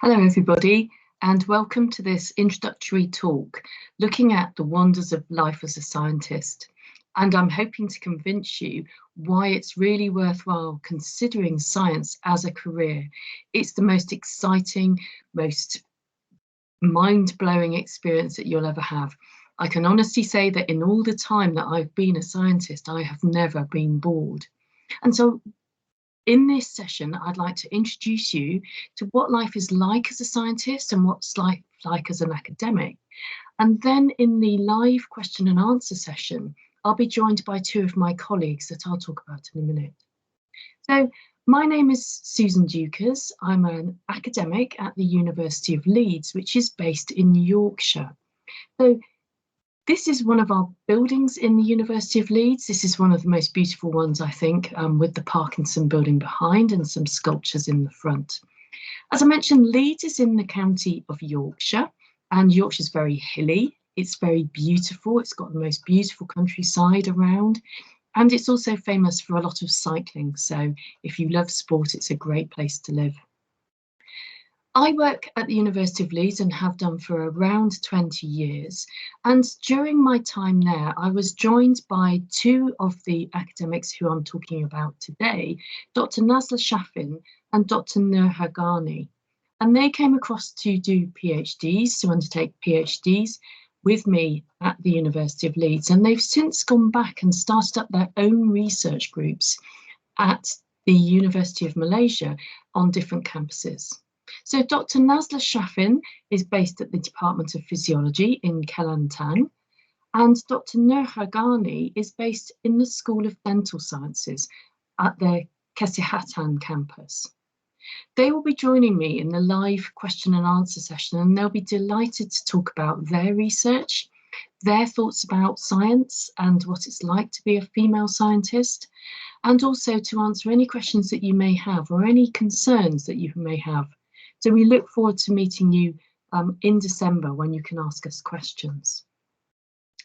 Hello everybody, and welcome to this introductory talk looking at the wonders of life as a scientist. And I'm hoping to convince you why it's really worthwhile considering science as a career. It's the most exciting, most mind-blowing experience that you'll ever have. I can honestly say that in all the time that I've been a scientist, I have never been bored. And so in this session, I'd like to introduce you to what life is like as a scientist and what's life like as an academic. And then in the live question and answer session, I'll be joined by two of my colleagues that I'll talk about in a minute. So my name is Susan Deuchars. I'm an academic at the University of Leeds, which is based in Yorkshire. So this is one of our buildings in the University of Leeds. This is one of the most beautiful ones, I think, with the Parkinson building behind and some sculptures in the front. As I mentioned, Leeds is in the county of Yorkshire, and Yorkshire's very hilly. It's very beautiful. It's got the most beautiful countryside around, and it's also famous for a lot of cycling. So if you love sport, it's a great place to live. I work at the University of Leeds and have done for around 20 years. And during my time there, I was joined by two of the academics who I'm talking about today, Dr. Nazla Shafin and Dr. Nur Hagani. And they came across to do PhDs, to undertake PhDs with me at the University of Leeds. And they've since gone back and started up their own research groups at the University of Malaysia on different campuses. So Dr. Nazla Shafin is based at the Department of Physiology in Kelantan, and Dr. Nur Hagani is based in the School of Dental Sciences at the Kesihatan campus. They will be joining me in the live question and answer session, and they'll be delighted to talk about their research, their thoughts about science and what it's like to be a female scientist, and also to answer any questions that you may have or any concerns that you may have. So we look forward to meeting you in December when you can ask us questions.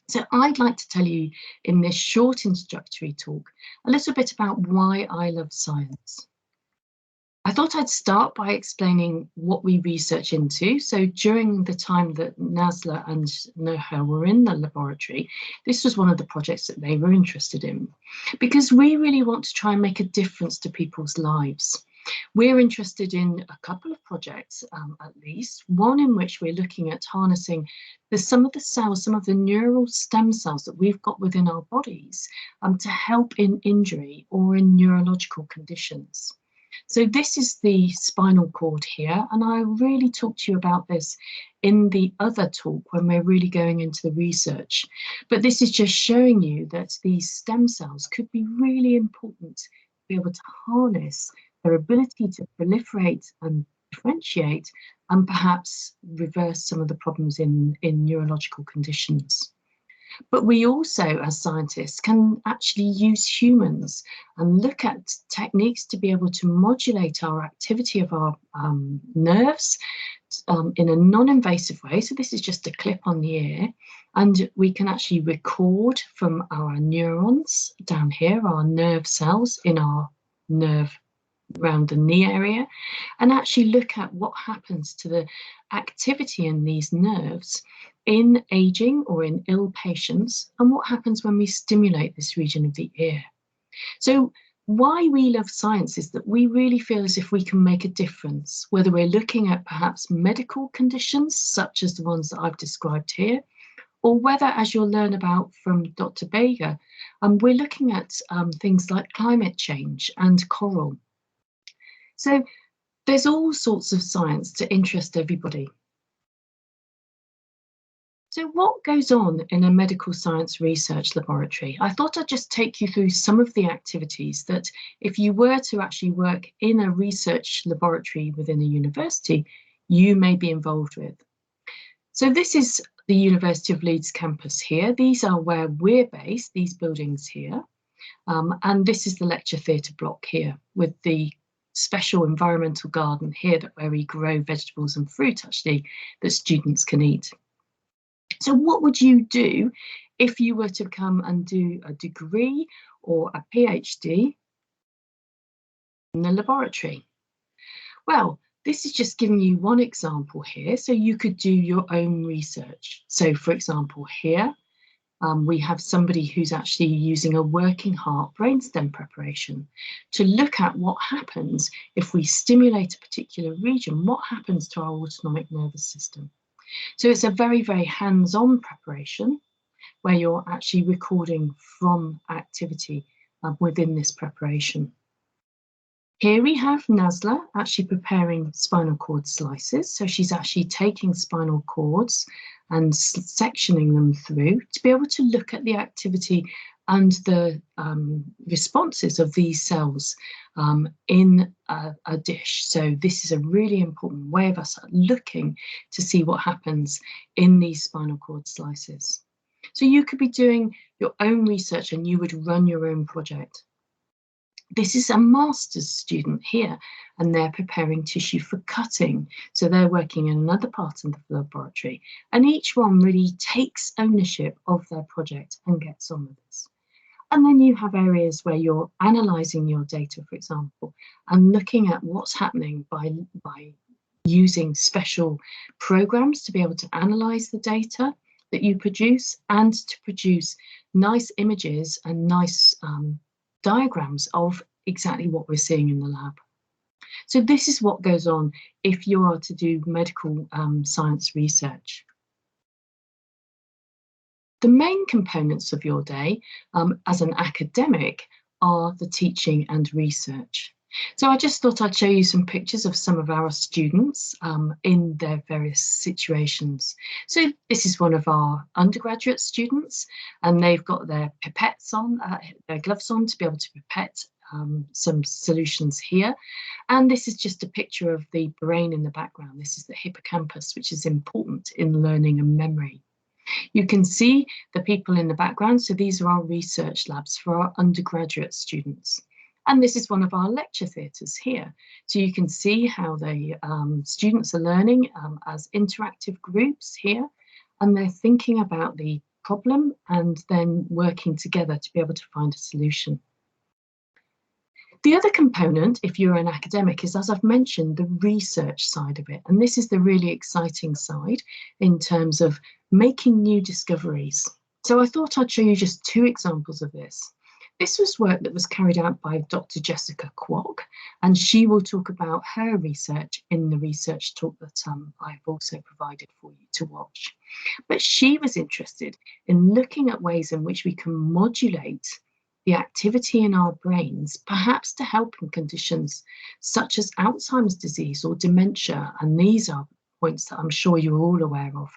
So I'd like to tell you in this short introductory talk a little bit about why I love science. I thought I'd start by explaining what we research into. So during the time that Nazla and Noha were in the laboratory, this was one of the projects that they were interested in, because we really want to try and make a difference to people's lives. We're interested in a couple of projects, at least, one in which we're looking at harnessing some of the cells, some of the neural stem cells that we've got within our bodies to help in injury or in neurological conditions. So this is the spinal cord here, and I really talk to you about this in the other talk when we're really going into the research. But this is just showing you that these stem cells could be really important to be able to harness their ability to proliferate and differentiate and perhaps reverse some of the problems in neurological conditions. But we also, as scientists, can actually use humans and look at techniques to be able to modulate our activity of our nerves in a non-invasive way. So this is just a clip on the ear, and we can actually record from our neurons down here, our nerve cells in our nerve around the knee area, and actually look at what happens to the activity in these nerves in aging or in ill patients, and what happens when we stimulate this region of the ear. So why we love science is that we really feel as if we can make a difference, whether we're looking at perhaps medical conditions such as the ones that I've described here, or whether, as you'll learn about from Dr. Bager, we're looking at things like climate change and coral. So there's all sorts of science to interest everybody. So what goes on in a medical science research laboratory? I thought I'd just take you through some of the activities that if you were to actually work in a research laboratory within a university, you may be involved with. So this is the University of Leeds campus here. These are where we're based, these buildings here. And this is the lecture theatre block here with the special environmental garden here where we grow vegetables and fruit actually that students can eat. So what would you do if you were to come and do a degree or a PhD in the laboratory? Well, This is just giving you one example here, so you could do your own research. So for example, here we have somebody who's actually using a working heart brainstem preparation to look at what happens if we stimulate a particular region, what happens to our autonomic nervous system. So it's a very, very hands-on preparation where you're actually recording from activity within this preparation. Here we have Nazla actually preparing spinal cord slices. So she's actually taking spinal cords and sectioning them through to be able to look at the activity and the responses of these cells in a dish. So this is a really important way of us looking to see what happens in these spinal cord slices. So you could be doing your own research and you would run your own project. This is a master's student here, and they're preparing tissue for cutting. So they're working in another part of the laboratory, and each one really takes ownership of their project and gets on with this. And then you have areas where you're analysing your data, for example, and looking at what's happening by using special programs to be able to analyse the data that you produce and to produce nice images and nice diagrams of exactly what we're seeing in the lab. So this is what goes on if you are to do medical science research. The main components of your day as an academic are the teaching and research. So I just thought I'd show you some pictures of some of our students in their various situations. So this is one of our undergraduate students, and they've got their pipettes on, their gloves on to be able to pipette some solutions here. And this is just a picture of the brain in the background. This is the hippocampus, which is important in learning and memory. You can see the people in the background. So these are our research labs for our undergraduate students. And this is one of our lecture theatres here. So you can see how the students are learning as interactive groups here, and they're thinking about the problem and then working together to be able to find a solution. The other component, if you're an academic, is, as I've mentioned, the research side of it. And this is the really exciting side in terms of making new discoveries. So I thought I'd show you just two examples of this. This was work that was carried out by Dr. Jessica Kwok, and she will talk about her research in the research talk that I've also provided for you to watch. But she was interested in looking at ways in which we can modulate the activity in our brains, perhaps to help in conditions such as Alzheimer's disease or dementia. And these are points that I'm sure you're all aware of.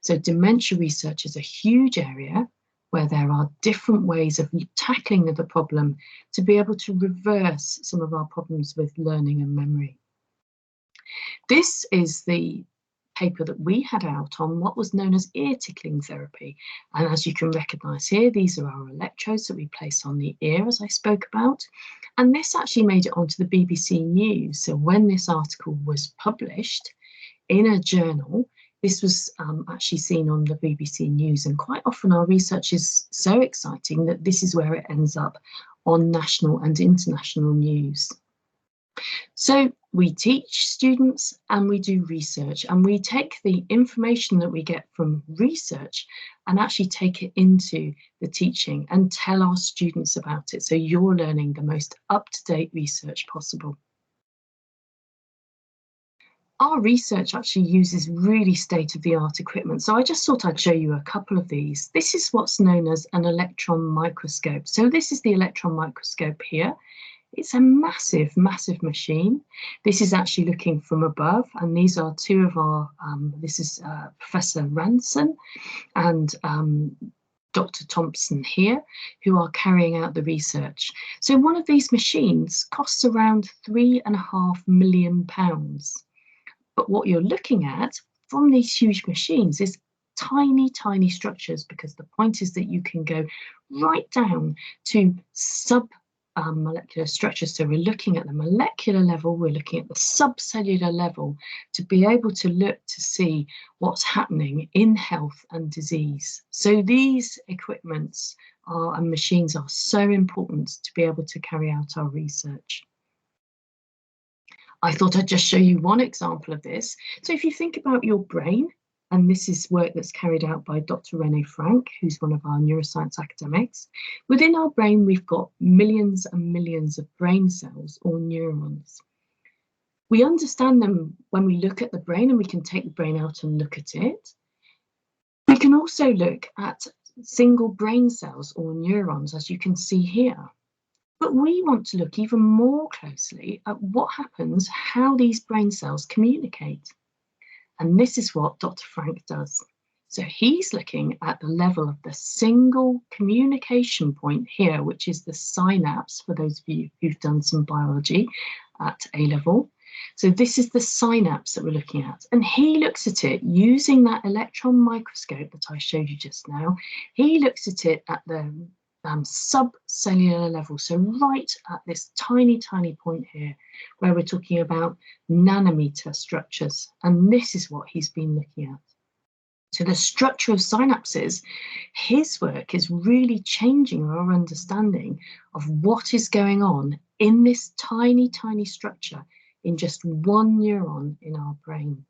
So dementia research is a huge area where there are different ways of tackling the problem to be able to reverse some of our problems with learning and memory. This is the paper that we had out on what was known as ear tickling therapy. And as you can recognise here, these are our electrodes that we place on the ear, as I spoke about. And this actually made it onto the BBC News. So when this article was published in a journal, this was actually seen on the BBC News, and quite often our research is so exciting that this is where it ends up on national and international news. So we teach students and we do research, and we take the information that we get from research and actually take it into the teaching and tell our students about it. So you're learning the most up-to-date research possible. Our research actually uses really state-of-the-art equipment. So I just thought I'd show you a couple of these. This is what's known as an electron microscope. So this is the electron microscope here. It's a massive, massive machine. This is actually looking from above, and these are two of our, this is Professor Ranson and Dr. Thompson here, who are carrying out the research. So one of these machines costs around £3.5 million. But what you're looking at from these huge machines is tiny, tiny structures, because the point is that you can go right down to sub-molecular structures. So we're looking at the molecular level, we're looking at the subcellular level to be able to look to see what's happening in health and disease. So these equipments and machines are so important to be able to carry out our research. I thought I'd just show you one example of this. So if you think about your brain, and this is work that's carried out by Dr. René Frank, who's one of our neuroscience academics. Within our brain, we've got millions and millions of brain cells or neurons. We understand them when we look at the brain, and we can take the brain out and look at it. We can also look at single brain cells or neurons, as you can see here. But we want to look even more closely at what happens, how these brain cells communicate. And this is what Dr. Frank does. So he's looking at the level of the single communication point here, which is the synapse, for those of you who've done some biology at A level. So this is the synapse that we're looking at. And he looks at it using that electron microscope that I showed you just now. He looks at it at the subcellular level, so right at this tiny, tiny point here, where we're talking about nanometer structures. And this is what he's been looking at. So the structure of synapses, his work is really changing our understanding of what is going on in this tiny, tiny structure in just one neuron in our brain.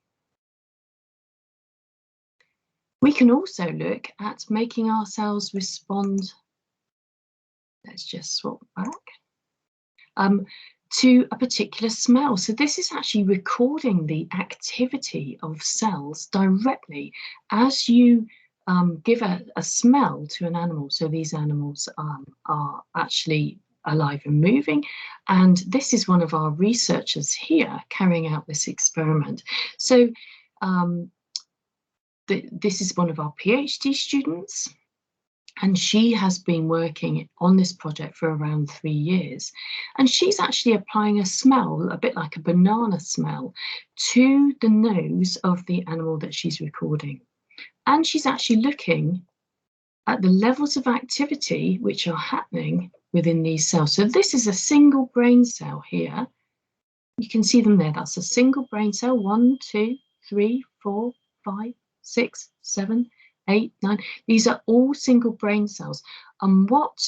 We can also look at making our cells respond. Let's just swap back to a particular smell. So this is actually recording the activity of cells directly as you give a smell to an animal. So these animals are actually alive and moving. And this is one of our researchers here carrying out this experiment. So this is one of our PhD students. And she has been working on this project for around 3 years. And she's actually applying a smell, a bit like a banana smell, to the nose of the animal that she's recording. And she's actually looking at the levels of activity which are happening within these cells. So this is a single brain cell here. You can see them there. That's a single brain cell. 1, 2, 3, 4, 5, 6, 7, 8, 9. These are all single brain cells. And what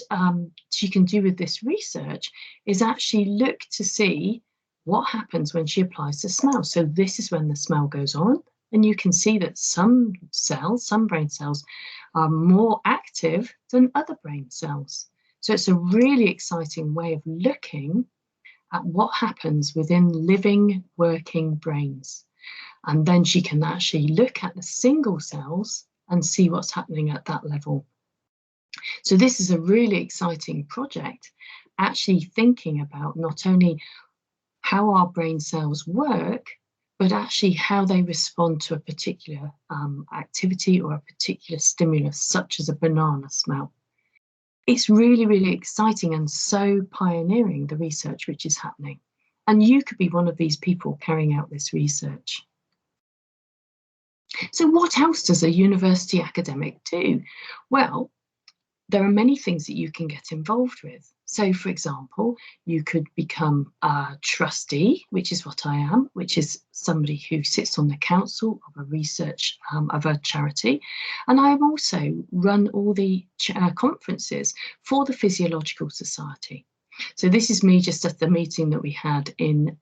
she can do with this research is actually look to see what happens when she applies the smell. So this is when the smell goes on. And you can see that some cells, some brain cells, are more active than other brain cells. So it's a really exciting way of looking at what happens within living, working brains. And then she can actually look at the single cells and see what's happening at that level. So this is a really exciting project, actually thinking about not only how our brain cells work, but actually how they respond to a particular activity or a particular stimulus, such as a banana smell. It's really, really exciting and so pioneering, the research which is happening. And you could be one of these people carrying out this research. So what else does a university academic do? Well, there are many things that you can get involved with. So, for example, you could become a trustee, which is what I am, which is somebody who sits on the council of a research of a charity. And I also run all the conferences for the Physiological Society. So this is me just at the meeting that we had in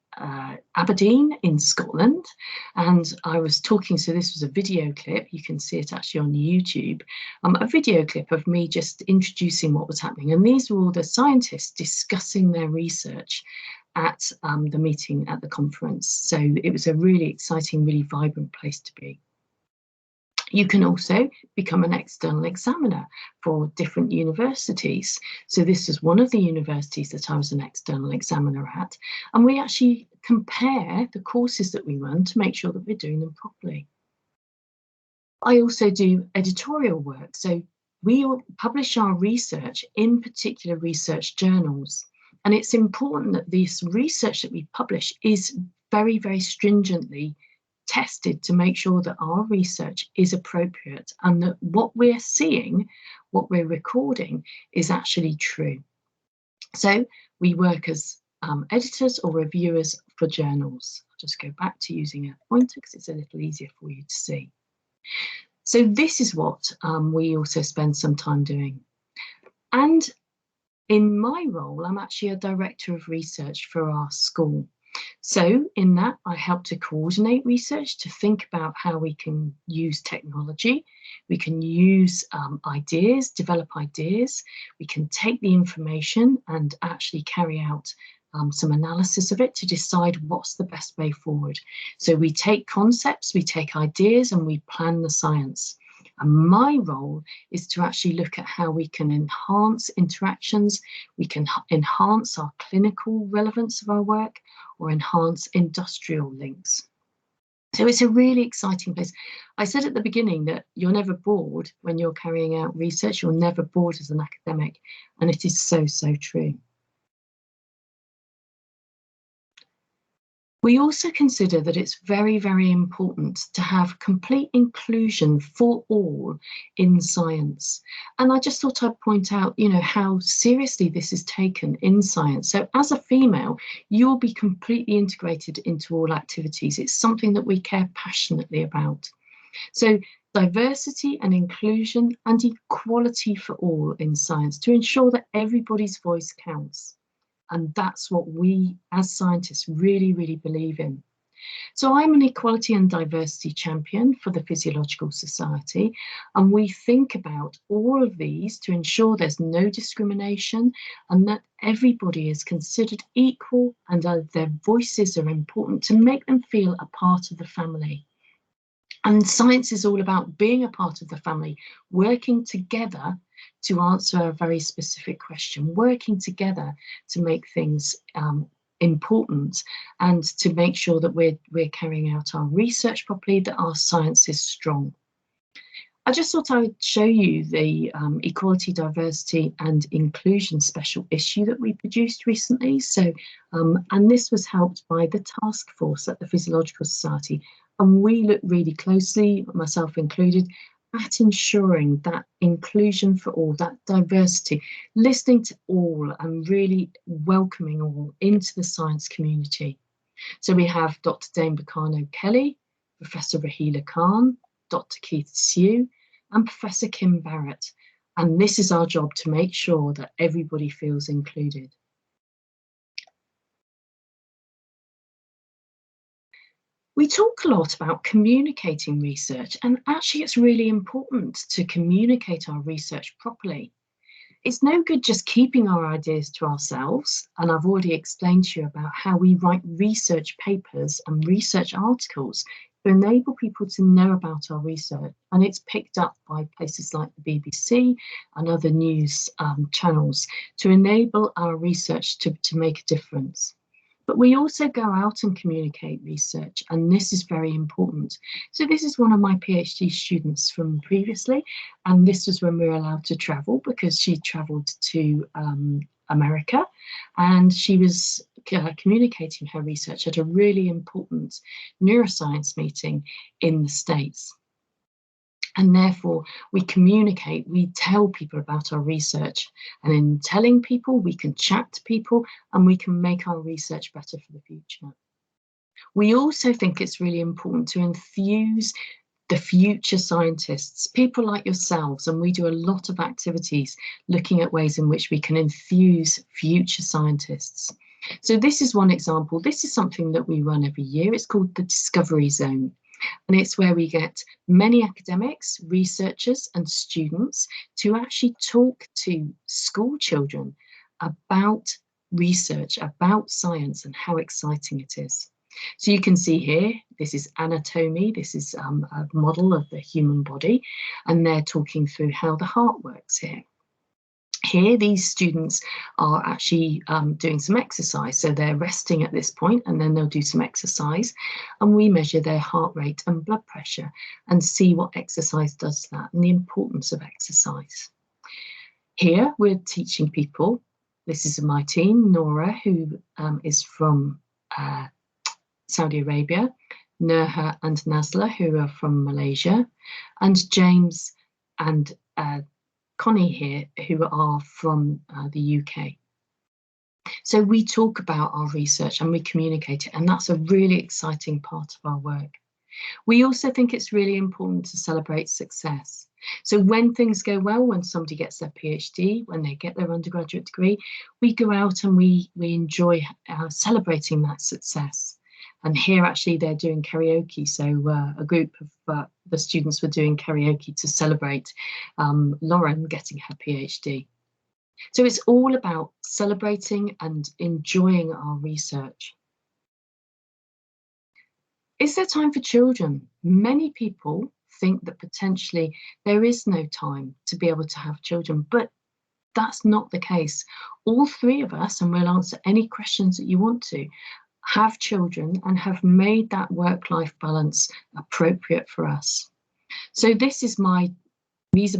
Aberdeen in Scotland, and I was talking, so this was a video clip, you can see it actually on YouTube, a video clip of me just introducing what was happening, and these were all the scientists discussing their research at the meeting at the conference. So it was a really exciting, really vibrant place to be. You can also become an external examiner for different universities. So this is one of the universities that I was an external examiner at. And we actually compare the courses that we run to make sure that we're doing them properly. I also do editorial work. So we publish our research in particular research journals. And it's important that this research that we publish is very, very stringently tested to make sure that our research is appropriate and that what we're seeing, what we're recording, is actually true. So we work as editors or reviewers for journals. I'll just go back to using a pointer because it's a little easier for you to see. So this is what we also spend some time doing. And in my role, I'm actually a director of research for our school. So in that, I help to coordinate research, to think about how we can use technology, we can use ideas, develop ideas, we can take the information and actually carry out some analysis of it to decide what's the best way forward. So we take concepts, we take ideas, and we plan the science. And my role is to actually look at how we can enhance interactions, we can enhance our clinical relevance of our work, or enhance industrial links. So it's a really exciting place. I said at the beginning that you're never bored when you're carrying out research, you're never bored as an academic, and it is so, so true. We also consider that it's very, very important to have complete inclusion for all in science. And I just thought I'd point out, how seriously this is taken in science. So as a female, you'll be completely integrated into all activities. It's something that we care passionately about. So diversity and inclusion and equality for all in science to ensure that everybody's voice counts. And that's what we as scientists really, really believe in. So I'm an equality and diversity champion for the Physiological Society, and we think about all of these to ensure there's no discrimination and that everybody is considered equal and their voices are important to make them feel a part of the family. And science is all about being a part of the family, working together to answer a very specific question, working together to make things important and to make sure that we're carrying out our research properly, that our science is strong. I just thought I would show you the Equality, Diversity and Inclusion special issue that we produced recently. So, and this was helped by the task force at the Physiological Society. And we looked really closely, myself included, at ensuring that inclusion for all, that diversity, listening to all and really welcoming all into the science community. So we have Dr. Dame Bacano-Kelly, Professor Rahila Khan, Dr. Keith Sue, and Professor Kim Barrett. And this is our job, to make sure that everybody feels included. We talk a lot about communicating research, and actually it's really important to communicate our research properly. It's no good just keeping our ideas to ourselves, and I've already explained to you about how we write research papers and research articles to enable people to know about our research, and it's picked up by places like the BBC and other news channels to enable our research to make a difference. But we also go out and communicate research, and this is very important. So this is one of my PhD students from previously, and this was when we were allowed to travel, because she travelled to America, and she was communicating her research at a really important neuroscience meeting in the States. And therefore, we communicate, we tell people about our research. And in telling people, we can chat to people and we can make our research better for the future. We also think it's really important to enthuse the future scientists, people like yourselves, and we do a lot of activities looking at ways in which we can enthuse future scientists. So this is one example. This is something that we run every year. It's called the Discovery Zone. And it's where we get many academics, researchers and students to actually talk to school children about research, about science and how exciting it is. So you can see here, this is anatomy, this is a model of the human body, and they're talking through how the heart works here. Here, these students are actually doing some exercise. So they're resting at this point, and then they'll do some exercise. And we measure their heart rate and blood pressure and see what exercise does that and the importance of exercise. Here, we're teaching people. This is my team, Nora, who is from Saudi Arabia, Nurha and Nazla, who are from Malaysia, and James and Connie here, who are from the UK. So we talk about our research and we communicate it, and that's a really exciting part of our work. We also think it's really important to celebrate success. So when things go well, when somebody gets their PhD, when they get their undergraduate degree, we go out and we enjoy celebrating that success. And here actually they're doing karaoke. So a group of the students were doing karaoke to celebrate Lauren getting her PhD. So it's all about celebrating and enjoying our research. Is there time for children? Many people think that potentially there is no time to be able to have children, but that's not the case. All three of us, and we'll answer any questions that you want to, have children and have made that work-life balance appropriate for us. So these are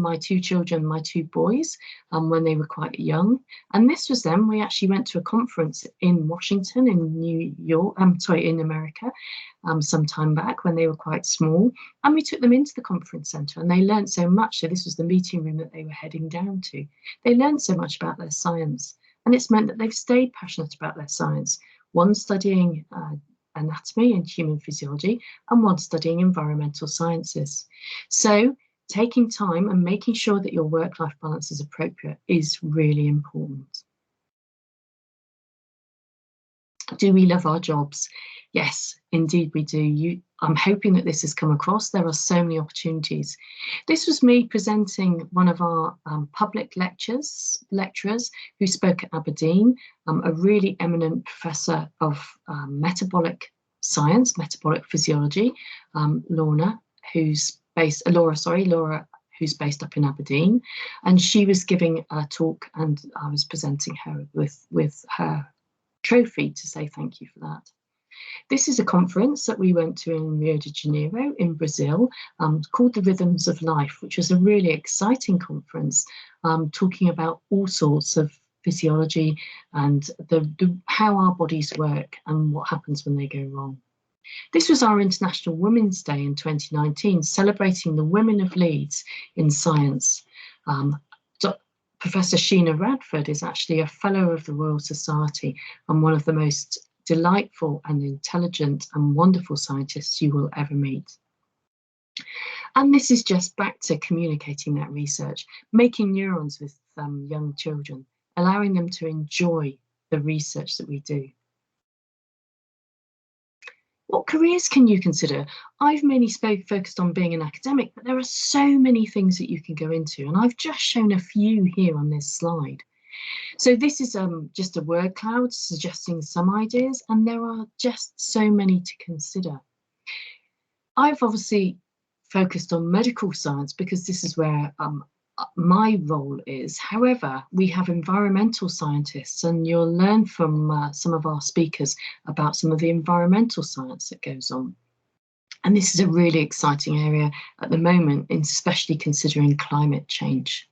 my two children, my two boys, when they were quite young. And this was them. We actually went to a conference in Washington, in New York, in America, some time back when they were quite small. And we took them into the conference centre and they learned so much. So this was the meeting room that they were heading down to. They learned so much about their science. And it's meant that they've stayed passionate about their science. One studying anatomy and human physiology, and one studying environmental sciences. So taking time and making sure that your work-life balance is appropriate is really important. Do we love our jobs? Yes, indeed we do. I'm hoping that this has come across. There are so many opportunities. This was me presenting one of our public lecturers who spoke at Aberdeen, a really eminent professor of metabolic science, metabolic physiology, Laura, who's based up in Aberdeen, and she was giving a talk and I was presenting her with her trophy to say thank you for that. This is a conference that we went to in Rio de Janeiro in Brazil, called The Rhythms of Life, which was a really exciting conference, talking about all sorts of physiology and how our bodies work and what happens when they go wrong. This was our International Women's Day in 2019, celebrating the women of Leeds in science. Professor Sheena Radford is actually a fellow of the Royal Society and one of the most delightful and intelligent and wonderful scientists you will ever meet. And this is just back to communicating that research, making neurons with young children, allowing them to enjoy the research that we do. What careers can you consider? I've mainly focused on being an academic, but there are so many things that you can go into, and I've just shown a few here on this slide. So this is just a word cloud suggesting some ideas, and there are just so many to consider. I've obviously focused on medical science because this is where my role is. However, we have environmental scientists, and you'll learn from some of our speakers about some of the environmental science that goes on. And this is a really exciting area at the moment, especially considering climate change.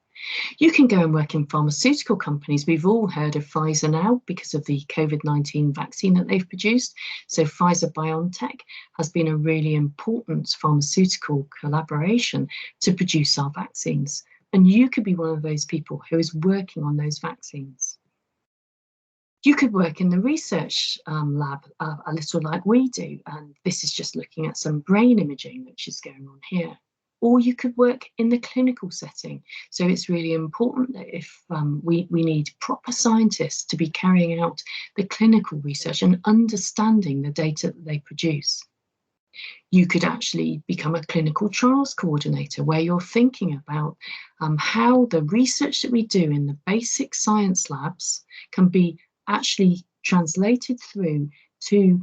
You can go and work in pharmaceutical companies. We've all heard of Pfizer now because of the COVID-19 vaccine that they've produced. So Pfizer-BioNTech has been a really important pharmaceutical collaboration to produce our vaccines. And you could be one of those people who is working on those vaccines. You could work in the research lab a little like we do. And this is just looking at some brain imaging, which is going on here. Or you could work in the clinical setting. So it's really important that if we need proper scientists to be carrying out the clinical research and understanding the data that they produce. You could actually become a clinical trials coordinator where you're thinking about how the research that we do in the basic science labs can be actually translated through to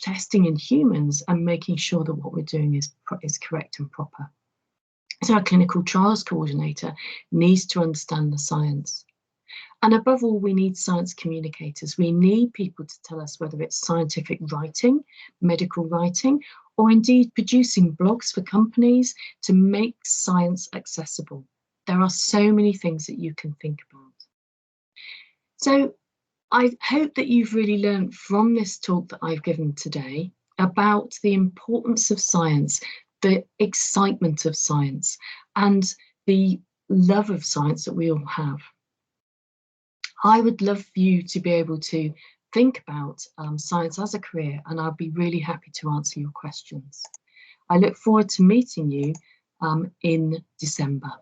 testing in humans and making sure that what we're doing is correct and proper. So our clinical trials coordinator needs to understand the science. And above all, we need science communicators. We need people to tell us whether it's scientific writing, medical writing, or indeed producing blogs for companies to make science accessible. There are so many things that you can think about. So I hope that you've really learned from this talk that I've given today about the importance of science, the excitement of science, and the love of science that we all have. I would love for you to be able to think about science as a career, and I'll be really happy to answer your questions. I look forward to meeting you in December.